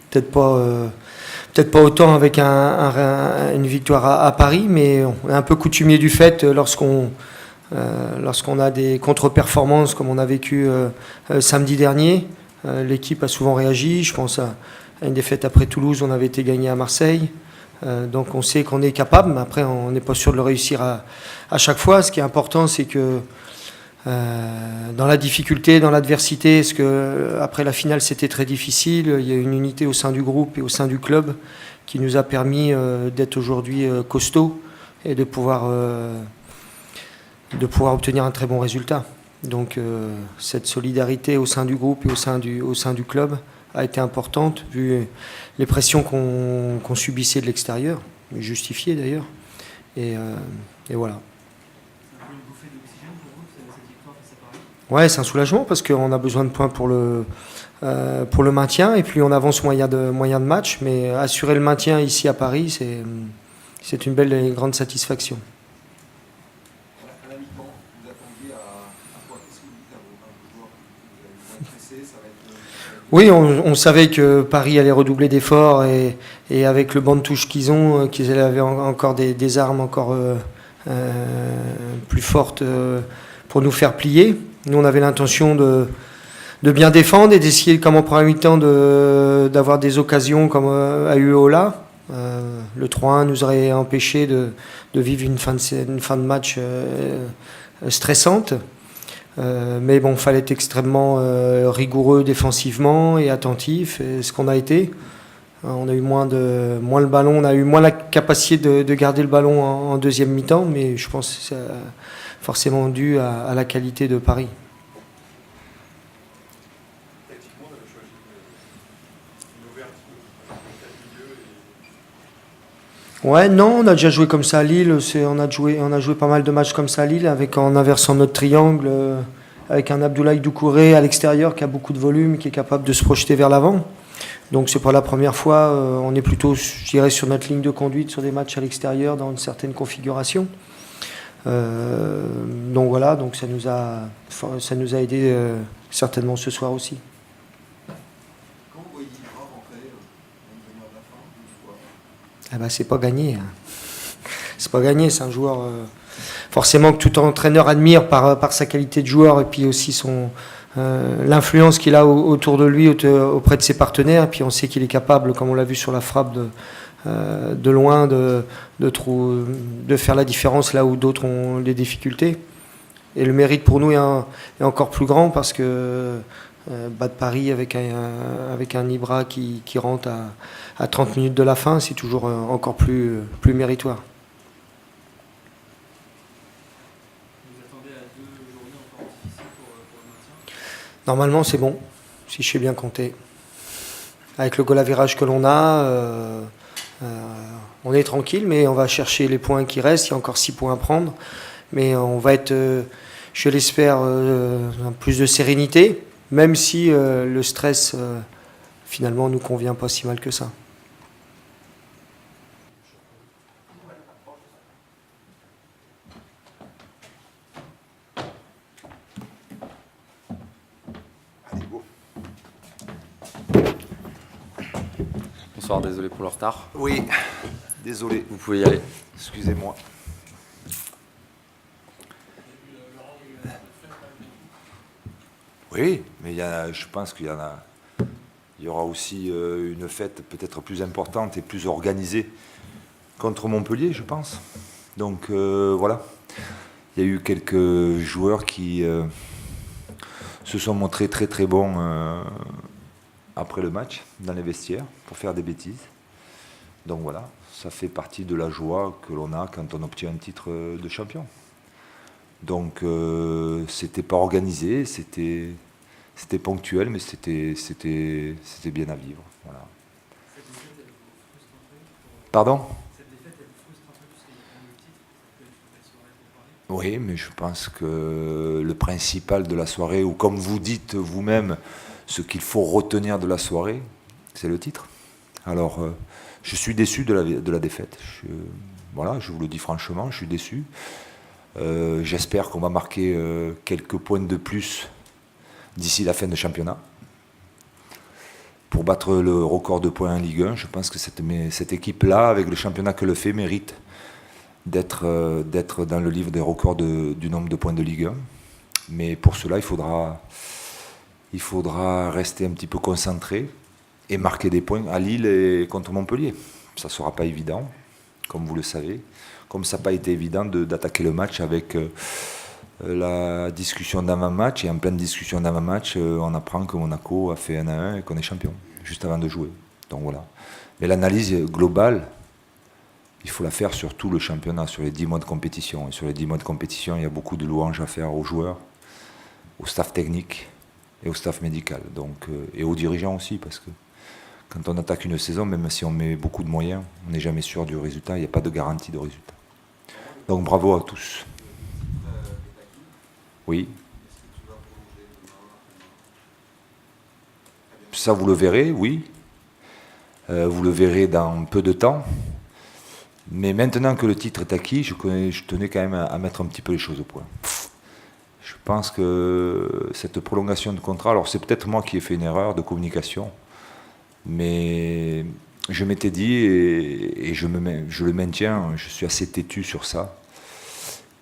Peut-être pas autant avec une victoire à Paris, mais on est un peu coutumier du fait lorsqu'on a des contre-performances comme on a vécu samedi dernier. L'équipe a souvent réagi. Je pense à une défaite après Toulouse, on avait été gagné à Marseille. Donc on sait qu'on est capable, mais après on n'est pas sûr de le réussir à chaque fois. Ce qui est important, c'est que dans la difficulté, dans l'adversité, parce que après la finale c'était très difficile, il y a une unité au sein du groupe et au sein du club qui nous a permis d'être aujourd'hui costaud et de pouvoir obtenir un très bon résultat. Donc cette solidarité au sein du groupe et au sein du club a été importante, vu les pressions qu'on subissait de l'extérieur, justifiées d'ailleurs. Et voilà. C'est un peu une bouffée d'oxygène pour vous, cette victoire face à Paris ? Ouais, c'est un soulagement parce qu'on a besoin de points pour le maintien et puis on avance moyen de match. Mais assurer le maintien ici à Paris, c'est une belle et grande satisfaction. À la mi-temps, vous attendiez à quoi? Qu'est-ce que vous dites à vos joueurs? Vous allez presser, ça va être... Oui, on savait que Paris allait redoubler d'efforts et avec le banc de touche qu'ils ont, qu'ils avaient encore des armes encore plus fortes pour nous faire plier. Nous, on avait l'intention de bien défendre et d'essayer, comme en première mi-temps, d'avoir des occasions comme a eu Ola. Le 3-1 nous aurait empêché de vivre une fin de match stressante. Mais bon, il fallait être extrêmement rigoureux défensivement et attentif, et ce qu'on a été. On a eu moins le ballon, on a eu moins la capacité de garder le ballon en deuxième mi-temps, mais je pense que c'est forcément dû à la qualité de Paris. Tactiquement, on avait choisi d'innover un petit peu, avec 4 milieux. Ouais, non, on a déjà joué comme ça à Lille. On a joué pas mal de matchs comme ça à Lille, en inversant notre triangle, avec un Abdoulaye Doucouré à l'extérieur qui a beaucoup de volume, qui est capable de se projeter vers l'avant. Donc c'est pas la première fois. On est plutôt, je dirais, sur notre ligne de conduite sur des matchs à l'extérieur dans une certaine configuration. Donc voilà, donc ça nous a aidé certainement ce soir aussi. Quand vous voyez Ibra rentrer, même venir de la fin, une fois, Ah bah, c'est pas gagné. C'est pas gagné, c'est un joueur forcément que tout entraîneur admire par sa qualité de joueur et puis aussi l'influence qu'il a autour de lui, auprès de ses partenaires. Et puis on sait qu'il est capable, comme on l'a vu sur la frappe, de loin de faire la différence là où d'autres ont des difficultés. Et le mérite pour nous est encore plus grand parce que battre Paris avec un Ibra qui rentre à 30 minutes de la fin, c'est toujours encore plus méritoire. Vous attendez à 2 journées encore difficiles pour le maintien ? Normalement, c'est bon, si je sais bien compter. Avec le goal average que l'on a, on est tranquille, mais on va chercher les points qui restent. Il y a encore 6 points à prendre. Mais on va être, je l'espère, plus de sérénité, même si le stress, finalement, nous convient pas si mal que ça. allez, go. Bonsoir, désolé pour le retard. Oui, désolé, Vous pouvez y aller. excusez-moi. Oui, mais je pense qu'il y aura aussi une fête peut-être plus importante et plus organisée contre Montpellier, je pense. Donc voilà, il y a eu quelques joueurs qui se sont montrés très très bons après le match dans les vestiaires pour faire des bêtises. Donc voilà, ça fait partie de la joie que l'on a quand on obtient un titre de champion. Donc c'était pas organisé, c'était ponctuel, mais c'était bien à vivre. Voilà. Cette défaite, elle vous frustre un peu Pardon ? Cette défaite, elle vous frustre un peu puisqu'il y a quand même le titre, ça peut être une belle soirée pour Paris. Oui, mais je pense que le principal de la soirée, ou comme vous dites vous-même, ce qu'il faut retenir de la soirée, c'est le titre. Alors, je suis déçu de la défaite. Voilà, je vous le dis franchement, je suis déçu. J'espère qu'on va marquer quelques points de plus d'ici la fin du championnat. pour battre le record de points en Ligue 1. Je pense que cette équipe-là, avec le championnat qu'elle fait, mérite d'être dans le livre des records du nombre de points de Ligue 1. Mais pour cela, il faudra rester un petit peu concentré et marquer des points à Lille et contre Montpellier. Ça ne sera pas évident, comme vous le savez. Comme ça n'a pas été évident d'attaquer le match avec la discussion d'avant-match. Et en pleine discussion d'avant-match, on apprend que Monaco a fait 1-1 et qu'on est champion, juste avant de jouer. Donc voilà. Mais l'analyse globale, il faut la faire sur tout le championnat, sur les 10 mois de compétition. Et sur les 10 mois de compétition, il y a beaucoup de louanges à faire aux joueurs, au staff technique et au staff médical. Donc, et aux dirigeants aussi, parce que quand on attaque une saison, même si on met beaucoup de moyens, on n'est jamais sûr du résultat, il n'y a pas de garantie de résultat. Donc bravo à tous. Oui. Ça, vous le verrez, oui. Vous le verrez dans peu de temps. Mais maintenant que le titre est acquis, je tenais quand même à mettre un petit peu les choses au point. Je pense que cette prolongation de contrat, alors c'est peut-être moi qui ai fait une erreur de communication, mais je m'étais dit, et je le maintiens, je suis assez têtu sur ça,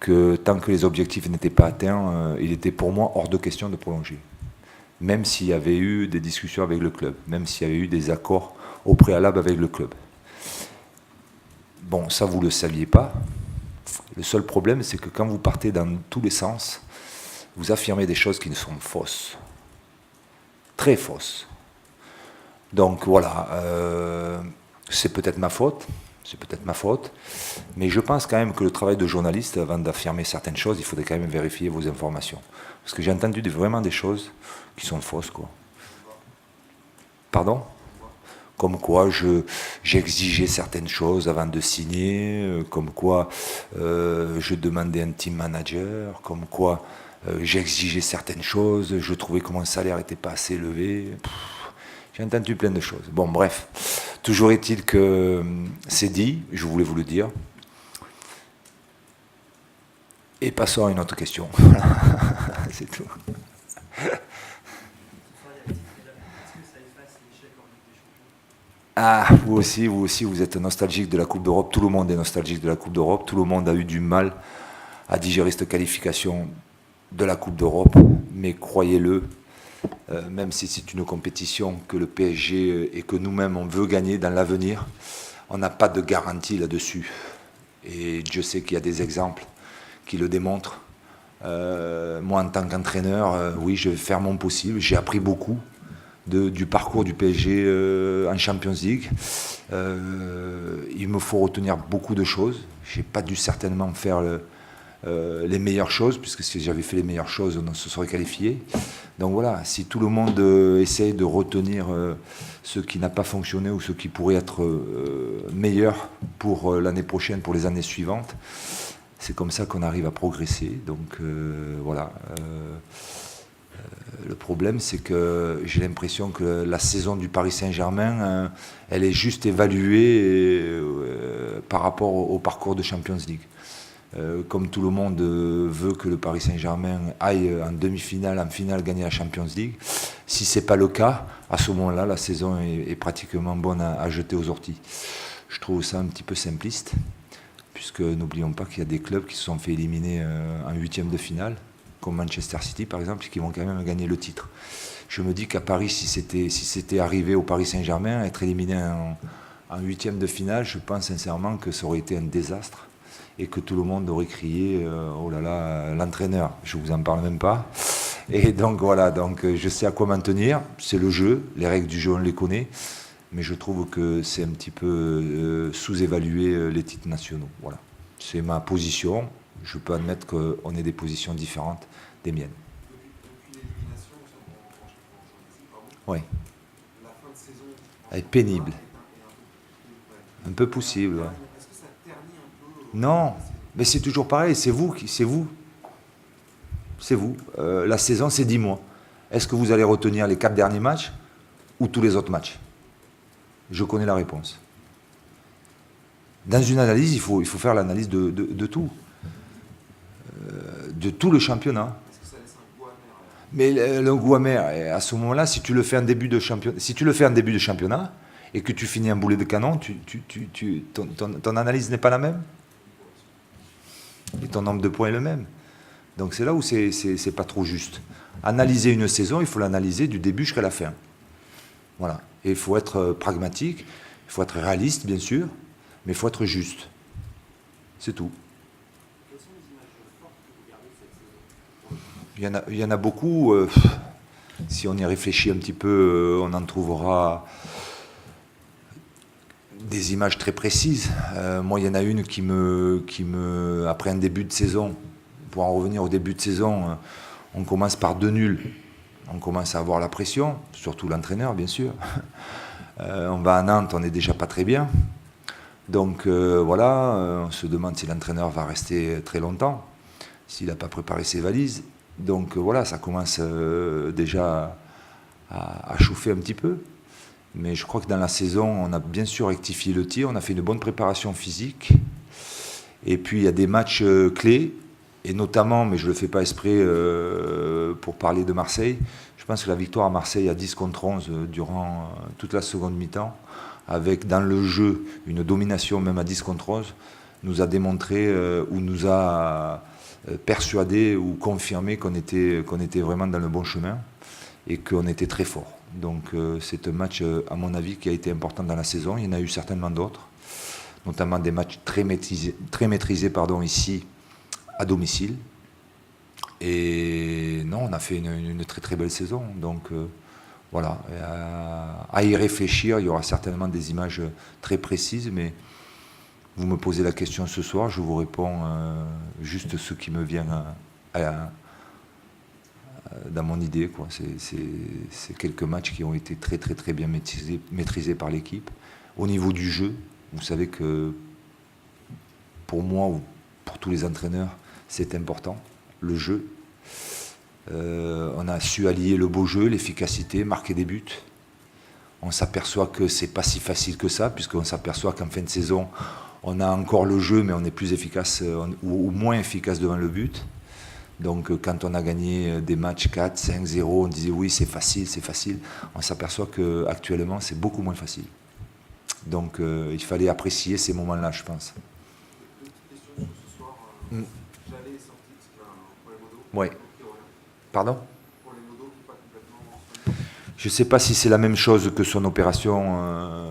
que tant que les objectifs n'étaient pas atteints, il était pour moi hors de question de prolonger. Même s'il y avait eu des discussions avec le club, même s'il y avait eu des accords au préalable avec le club. Bon, ça vous ne le saviez pas. Le seul problème, c'est que quand vous partez dans tous les sens, vous affirmez des choses qui ne sont fausses. Très fausses. Donc voilà, c'est peut-être ma faute, mais je pense quand même que le travail de journaliste, avant d'affirmer certaines choses, il faudrait quand même vérifier vos informations. Parce que j'ai entendu vraiment des choses qui sont fausses, quoi. Pardon ? Comme quoi j'exigeais certaines choses avant de signer, comme quoi je demandais un team manager, comme quoi j'exigeais certaines choses, je trouvais que mon salaire n'était pas assez élevé. J'ai entendu plein de choses. Bon, bref. Toujours est-il que c'est dit, je voulais vous le dire. Et passons à une autre question. Voilà. C'est tout. Ah, vous aussi, vous êtes nostalgique de la Coupe d'Europe. Tout le monde est nostalgique de la Coupe d'Europe. Tout le monde a eu du mal à digérer cette qualification de la Coupe d'Europe. Mais croyez-le, même si c'est une compétition que le PSG et que nous-mêmes on veut gagner dans l'avenir, on n'a pas de garantie là-dessus. Et Dieu sait qu'il y a des exemples qui le démontrent. Moi, en tant qu'entraîneur, oui, je vais faire mon possible. J'ai appris beaucoup du parcours du PSG en Champions League. Il me faut retenir beaucoup de choses. Je n'ai pas dû certainement faire les meilleures choses, puisque si j'avais fait les meilleures choses, on se serait qualifié. Donc voilà, si tout le monde essaye de retenir ce qui n'a pas fonctionné ou ce qui pourrait être meilleur pour l'année prochaine, pour les années suivantes, c'est comme ça qu'on arrive à progresser. Donc voilà. Le problème, c'est que j'ai l'impression que la saison du Paris Saint-Germain, elle est juste évaluée par rapport au parcours de Champions League. Comme tout le monde veut que le Paris Saint-Germain aille en demi-finale, en finale, gagner la Champions League, si ce n'est pas le cas, à ce moment-là, la saison est pratiquement bonne à jeter aux orties. Je trouve ça un petit peu simpliste, puisque n'oublions pas qu'il y a des clubs qui se sont fait éliminer en huitième de finale, comme Manchester City par exemple, qui vont quand même gagner le titre. Je me dis qu'à Paris, si c'était arrivé au Paris Saint-Germain, être éliminé en huitième de finale, je pense sincèrement que ça aurait été un désastre et que tout le monde aurait crié oh là là, l'entraîneur, je vous en parle même pas. Et donc voilà, donc je sais à quoi m'en tenir, c'est le jeu, les règles du jeu on les connaît, mais je trouve que c'est un petit peu sous-évaluer les titres nationaux. Voilà, c'est ma position. Je peux admettre qu'on ait des positions différentes des miennes. Depuis l'élimination, Oui. la fin de saison Elle est pénible. Un peu possible, ouais. Est-ce que ça ternit un peu Non, mais c'est toujours pareil, c'est vous. La saison, c'est 10 mois. Est-ce que vous allez retenir les 4 derniers matchs ou tous les autres matchs? Je connais la réponse. Dans une analyse, il faut faire l'analyse de tout. De tout le championnat. Est-ce que ça laisse un goût amer? Mais le goût amer, et à ce moment-là, si tu le fais en début de championnat et que tu finis un boulet de canon, ton analyse n'est pas la même. Et ton nombre de points est le même. Donc c'est là où c'est pas trop juste. Analyser une saison, il faut l'analyser du début jusqu'à la fin. Voilà. Et il faut être pragmatique, il faut être réaliste, bien sûr, mais il faut être juste. C'est tout. Quelles sont les images fortes que vous gardez de cette saison? Il y en a beaucoup. Si on y réfléchit un petit peu, on en trouvera des images très précises. Moi, il y en a une qui me, après un début de saison, pour en revenir au début de saison, on commence par 2 nuls. On commence à avoir la pression, surtout l'entraîneur, bien sûr. On va à Nantes, on n'est déjà pas très bien. Donc voilà, on se demande si l'entraîneur va rester très longtemps, s'il n'a pas préparé ses valises. Donc voilà, ça commence déjà à chauffer un petit peu. Mais je crois que dans la saison, on a bien sûr rectifié le tir, on a fait une bonne préparation physique. Et puis il y a des matchs clés, et notamment, mais je ne le fais pas exprès pour parler de Marseille, je pense que la victoire à Marseille à 10 contre 11 durant toute la seconde mi-temps, avec dans le jeu une domination même à 10 contre 11, nous a démontré ou nous a persuadé ou confirmé qu'on était vraiment dans le bon chemin et qu'on était très fort. Donc c'est un match, à mon avis, qui a été important dans la saison. Il y en a eu certainement d'autres, notamment des matchs très maîtrisés ici, à domicile. Et non, on a fait une très très belle saison. Donc voilà, à y réfléchir, il y aura certainement des images très précises, mais vous me posez la question ce soir, je vous réponds juste ce qui me vient dans mon idée, quoi. C'est quelques matchs qui ont été très très très bien maîtrisés par l'équipe. Au niveau du jeu, vous savez que pour moi ou pour tous les entraîneurs, c'est important, le jeu. On a su allier le beau jeu, l'efficacité, marquer des buts. On s'aperçoit que c'est pas si facile que ça, puisqu'on s'aperçoit qu'en fin de saison, on a encore le jeu, mais on est plus efficace ou moins efficace devant le but. Donc quand on a gagné des matchs 4, 5, 0, on disait oui, c'est facile, c'est facile. On s'aperçoit qu'actuellement, c'est beaucoup moins facile. Donc il fallait apprécier ces moments-là, je pense. Une petite question sur ce soir. J'allais sorti pour les modos. Oui. Pardon ? Pour les modos, pas complètement. Je ne sais pas si c'est la même chose que son opération,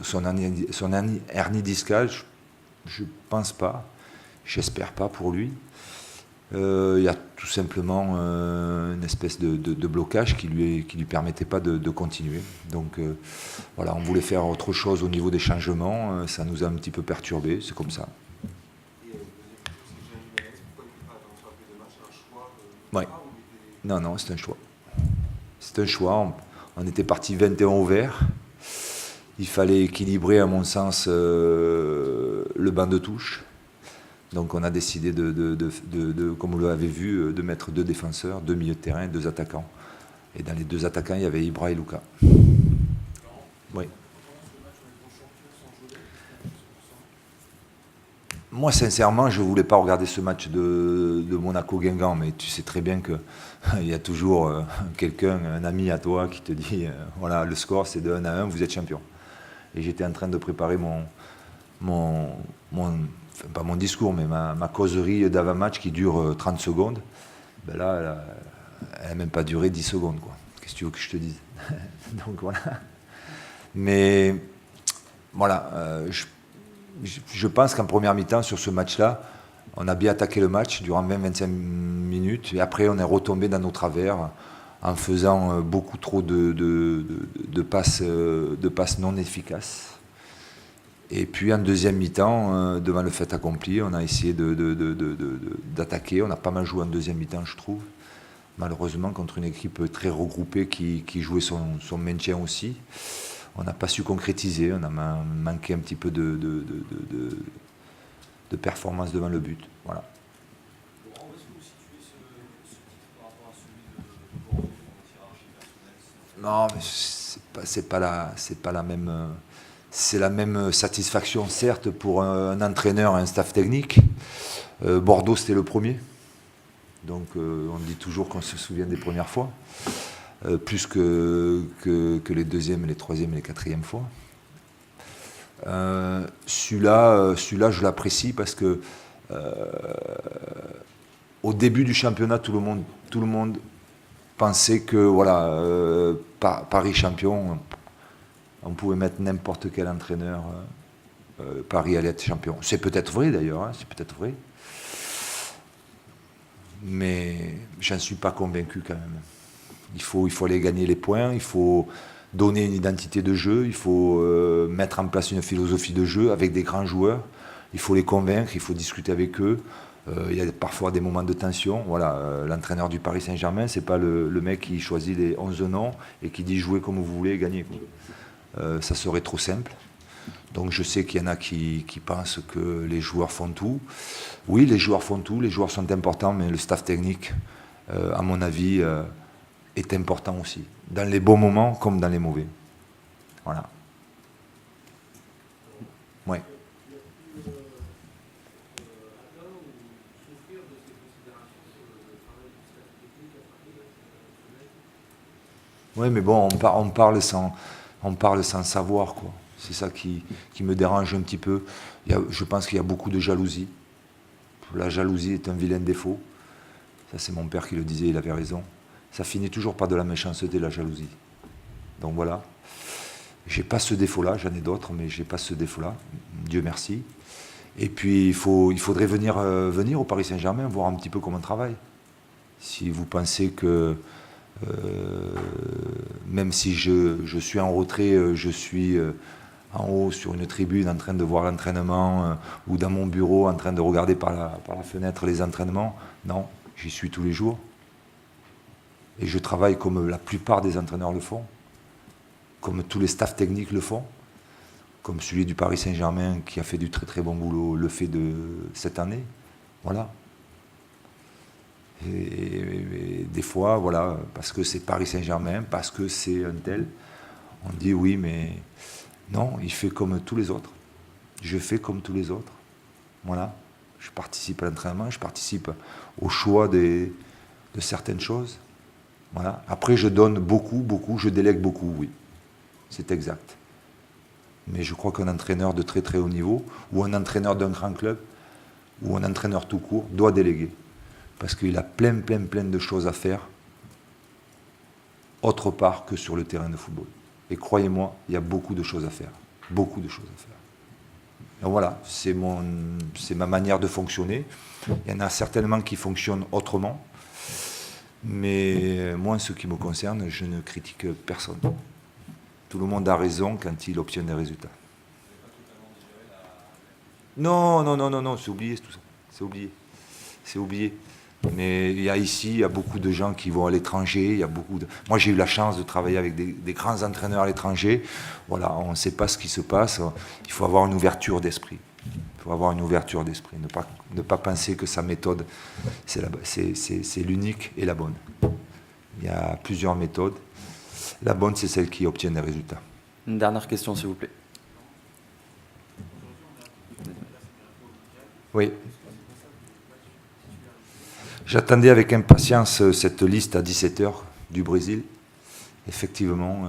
son hernie discale. Je ne pense pas. J'espère pas pour lui. Il y a tout simplement une espèce de blocage qui lui permettait pas de continuer. Donc voilà, on voulait faire autre chose au niveau des changements. Ça nous a un petit peu perturbé. C'est comme ça. Et deuxième question, c'est que j'ai un pourquoi il n'était pas dans sa feuille de match, un choix Ouais. ou il était... Non, c'est un choix. C'est un choix. On était parti 21 au vert. Il fallait équilibrer, à mon sens, le banc de touche. Donc on a décidé comme vous l'avez vu, de mettre 2 défenseurs, 2 milieux de terrain, 2 attaquants. Et dans les 2 attaquants, il y avait Ibra et Luka. Oui. Moi, sincèrement, je ne voulais pas regarder ce match de Monaco-Guingamp, mais tu sais très bien qu'il y a toujours quelqu'un, un ami à toi, qui te dit voilà, le score c'est de 1-1, vous êtes champion. Et j'étais en train de préparer pas mon discours, mais ma causerie d'avant-match qui dure 30 secondes. Ben là, elle n'a même pas duré 10 secondes, quoi. Qu'est-ce que tu veux que je te dise? Donc voilà. Mais voilà, je pense qu'en première mi-temps, sur ce match-là, on a bien attaqué le match durant 20-25 minutes. Et après, on est retombé dans nos travers en faisant beaucoup trop de passes non efficaces. Et puis en deuxième mi-temps, devant le fait accompli, on a essayé d'attaquer. On a pas mal joué en deuxième mi-temps, je trouve. Malheureusement, contre une équipe très regroupée qui jouait son maintien aussi. On n'a pas su concrétiser, on a manqué un petit peu de performance devant le but. Voilà. Laurent, où est-ce que vous situez ce titre par rapport à celui de Bordeaux en hiérarchie personnelle? Non, mais c'est pas la même. C'est la même satisfaction, certes, pour un entraîneur et un staff technique. Bordeaux, c'était le premier. Donc on dit toujours qu'on se souvient des premières fois, plus que les deuxièmes, les troisièmes et les quatrièmes fois. Celui-là, je l'apprécie parce que au début du championnat, tout le monde pensait que voilà, Paris champion, on pouvait mettre n'importe quel entraîneur, Paris allait être champion. C'est peut-être vrai d'ailleurs, hein, c'est peut-être vrai. Mais j'en suis pas convaincu quand même. Il faut aller gagner les points, il faut donner une identité de jeu, il faut mettre en place une philosophie de jeu avec des grands joueurs. Il faut les convaincre, il faut discuter avec eux. Il y a parfois des moments de tension. Voilà, l'entraîneur du Paris Saint-Germain, c'est pas le mec qui choisit les 11 noms et qui dit jouez comme vous voulez et gagnez. Ça serait trop simple. Donc je sais qu'il y en a qui pensent que les joueurs font tout. Oui, les joueurs font tout, les joueurs sont importants, mais le staff technique, à mon avis, est important aussi. Dans les bons moments comme dans les mauvais. Voilà. Ouais. Oui, mais bon, on parle sans savoir, quoi. C'est ça qui me dérange un petit peu. Je pense qu'il y a beaucoup de jalousie. La jalousie est un vilain défaut. Ça, c'est mon père qui le disait, il avait raison. Ça finit toujours par de la méchanceté, la jalousie. Donc voilà. J'ai pas ce défaut-là, j'en ai d'autres, mais j'ai pas ce défaut-là. Dieu merci. Et puis, il faudrait venir au Paris Saint-Germain, voir un petit peu comment on travaille. Si vous pensez que même si je suis en retrait, je suis en haut sur une tribune en train de voir l'entraînement ou dans mon bureau en train de regarder par la fenêtre les entraînements. Non, j'y suis tous les jours. Et je travaille comme la plupart des entraîneurs le font, comme tous les staffs techniques le font, comme celui du Paris Saint-Germain qui a fait du très très bon boulot le fait de cette année. Voilà. Et des fois, voilà, parce que c'est Paris Saint-Germain, parce que c'est un tel, on dit oui, mais non, il fait comme tous les autres. Je fais comme tous les autres. Voilà. Je participe à l'entraînement, je participe au choix de certaines choses. Voilà. Après, je donne beaucoup, je délègue beaucoup, oui. C'est exact. Mais je crois qu'un entraîneur de très très haut niveau, ou un entraîneur d'un grand club, ou un entraîneur tout court, doit déléguer. Parce qu'il a plein de choses à faire, autre part que sur le terrain de football. Et croyez-moi, il y a beaucoup de choses à faire. Beaucoup de choses à faire. Donc voilà, c'est ma manière de fonctionner. Il y en a certainement qui fonctionnent autrement. Mais moi, en ce qui me concerne, je ne critique personne. Tout le monde a raison quand il obtient des résultats. Non, c'est oublié tout ça. C'est oublié. Mais il y a beaucoup de gens qui vont à l'étranger. Moi, j'ai eu la chance de travailler avec des grands entraîneurs à l'étranger. Voilà, on ne sait pas ce qui se passe. Il faut avoir une ouverture d'esprit. Ne pas penser que sa méthode, c'est l'unique et la bonne. Il y a plusieurs méthodes. La bonne, c'est celle qui obtient des résultats. Une dernière question, s'il vous plaît. Oui. J'attendais avec impatience cette liste à 17h du Brésil. Effectivement,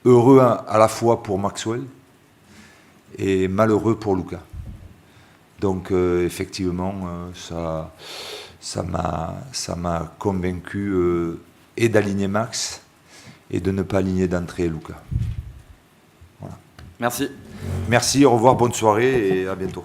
heureux à la fois pour Maxwell et malheureux pour Lucas. Donc effectivement, ça m'a convaincu et d'aligner Max et de ne pas aligner d'entrée Lucas. Voilà. Merci. Merci, au revoir, bonne soirée et à bientôt.